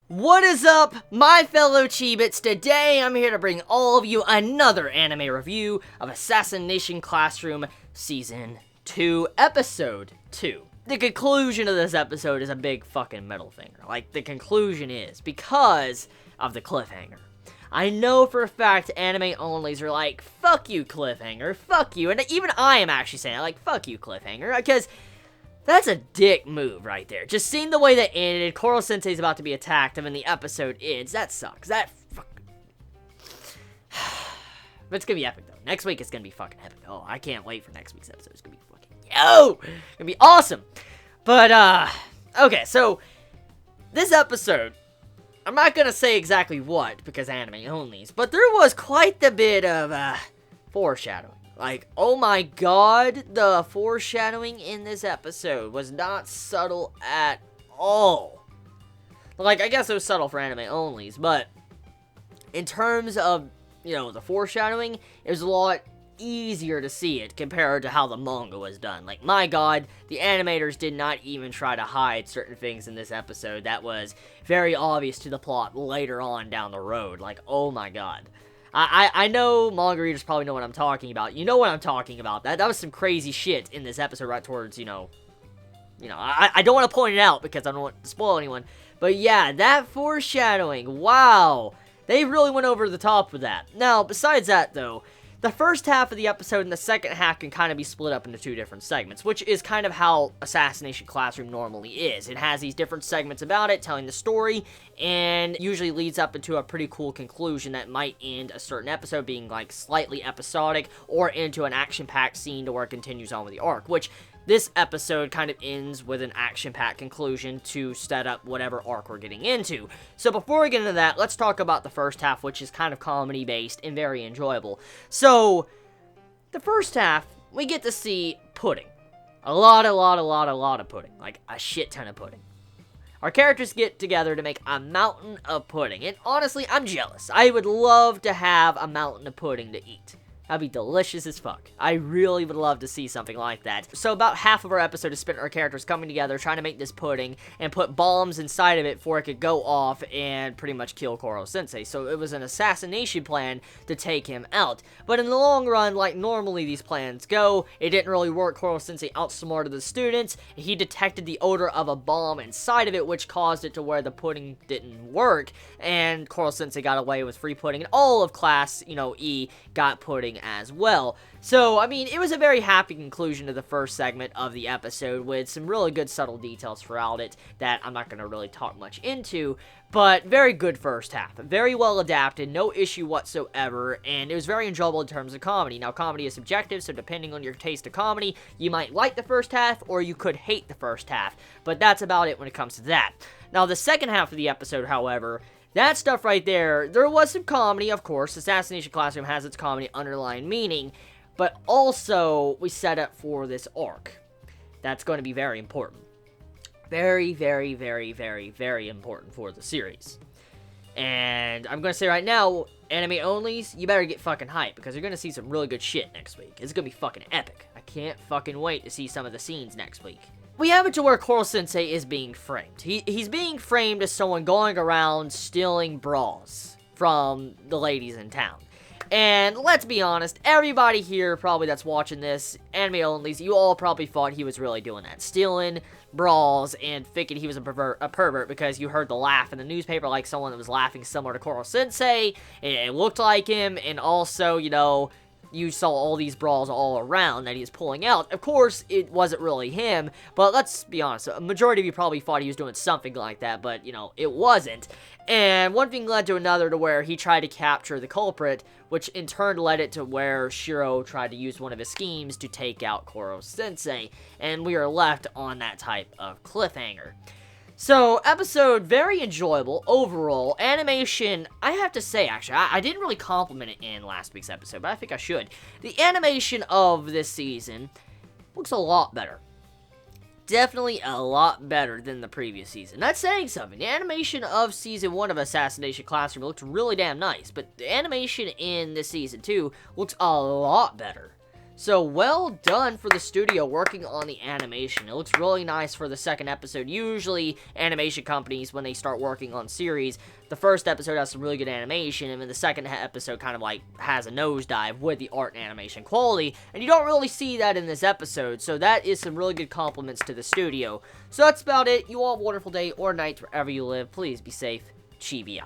What is up, my fellow Chibits? Today I'm here to bring all of you another anime review of Assassination Classroom Season 2, Episode 2. The conclusion of this episode is a big fucking middle finger. Like, the conclusion is because of the cliffhanger. I know for a fact anime-onlys are like, fuck you, cliffhanger, fuck you. And even I am actually saying, like, fuck you, cliffhanger, because that's a dick move right there. Just seeing the way that ended, Koro Sensei's about to be attacked, and then the episode ends. That sucks. That fucking... But it's gonna be epic, though. Next week, it's gonna be fucking epic. Oh, I can't wait for next week's episode. It's gonna be fucking... Yo! It's gonna be awesome! But, okay, so... This episode... I'm not gonna say exactly what, because anime-onlys, but there was quite the bit of, foreshadowing. Like, oh my god, the foreshadowing in this episode was not subtle at all. Like, I guess it was subtle for anime-onlys, but in terms of, you know, the foreshadowing, it was a lot easier to see it compared to how the manga was done. Like, my god, the animators did not even try to hide certain things in this episode that was very obvious to the plot later on down the road. Like, oh my god. I know manga readers probably know what I'm talking about. You know what I'm talking about. That was some crazy shit in this episode right towards, I don't want to point it out because I don't want to spoil anyone. But yeah, that foreshadowing, wow. They really went over the top with that. Now, besides that, though, the first half of the episode and the second half can kind of be split up into two different segments, which is kind of how Assassination Classroom normally is. It has these different segments about it, telling the story, and usually leads up into a pretty cool conclusion that might end a certain episode being, like, slightly episodic, or into an action-packed scene to where it continues on with the arc, which this episode kind of ends with an action-packed conclusion to set up whatever arc we're getting into. So before we get into that, let's talk about the first half, which is kind of comedy-based and very enjoyable. So, the first half, we get to see pudding. A lot of pudding. Like, a shit ton of pudding. Our characters get together to make a mountain of pudding. And honestly, I'm jealous. I would love to have a mountain of pudding to eat. That'd be delicious as fuck. I really would love to see something like that. So about half of our episode is spent our characters coming together, trying to make this pudding, and put bombs inside of it before it could go off and pretty much kill Koro Sensei. So it was an assassination plan to take him out. But in the long run, like normally these plans go, it didn't really work. Koro Sensei outsmarted the students. He detected the odor of a bomb inside of it, which caused it to where the pudding didn't work. And Koro Sensei got away with free pudding, and all of class, E got pudding as well. So, I mean, it was a very happy conclusion to the first segment of the episode with some really good subtle details throughout it that I'm not going to really talk much into, but very good first half. Very well adapted, no issue whatsoever, and it was very enjoyable in terms of comedy. Now, comedy is subjective, so depending on your taste of comedy, you might like the first half or you could hate the first half, but that's about it when it comes to that. Now, the second half of the episode, however, that stuff right there, there was some comedy, of course. Assassination Classroom has its comedy underlying meaning, but also we set up for this arc. That's going to be very important. Very important for the series. And I'm going to say right now, anime-onlys, you better get fucking hyped, because you're going to see some really good shit next week. It's going to be fucking epic. I can't fucking wait to see some of the scenes next week. We have it to where Koro Sensei is being framed. He's being framed as someone going around stealing bras from the ladies in town. And let's be honest, everybody here probably that's watching this, anime-onlys, you all probably thought he was really doing that. Stealing bras and thinking he was a pervert because you heard the laugh in the newspaper like someone that was laughing similar to Koro Sensei. It looked like him, and also, you saw all these bras all around that he was pulling out. Of course, it wasn't really him, but let's be honest, a majority of you probably thought he was doing something like that, but, it wasn't. And one thing led to another to where he tried to capture the culprit, which in turn led it to where Shiro tried to use one of his schemes to take out Koro Sensei, and we are left on that type of cliffhanger. So, episode, very enjoyable, overall. Animation, I have to say, actually, I didn't really compliment it in last week's episode, but I think I should. The animation of this season looks a lot better. Definitely a lot better than the previous season. That's saying something. The animation of Season 1 of Assassination Classroom looked really damn nice, but the animation in this Season 2 looks a lot better So, well done for the studio working on the animation. It looks really nice for the second episode. Usually, animation companies, when they start working on series, the first episode has some really good animation, and then the second episode kind of, like, has a nosedive with the art and animation quality, and you don't really see that in this episode, so that is some really good compliments to the studio. So that's about it. You all have a wonderful day or night wherever you live. Please be safe. Chibi out.